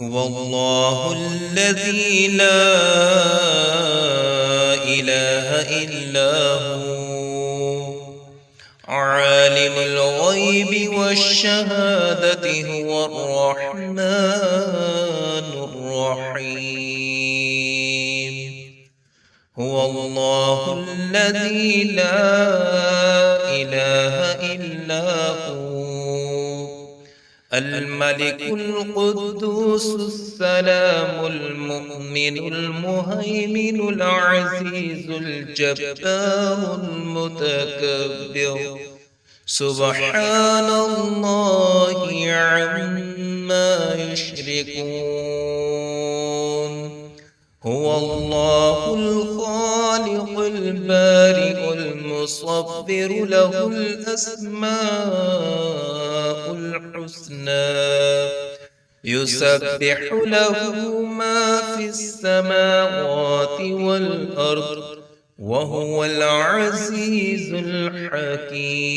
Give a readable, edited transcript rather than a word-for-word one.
هو الله الذي لا إله إلا هو عالم الغيب والشهادة هو الرحمن الرحيم هو الله الذي لا إله إلا هو الملك القدوس السلام المؤمن المهيمن العزيز الجبار المتكبر سبحان الله عما يشركون هو الله الخالق البارئ المصور له الأسماء الحسنى يسبح له ما في السماوات والأرض وهو العزيز الحكيم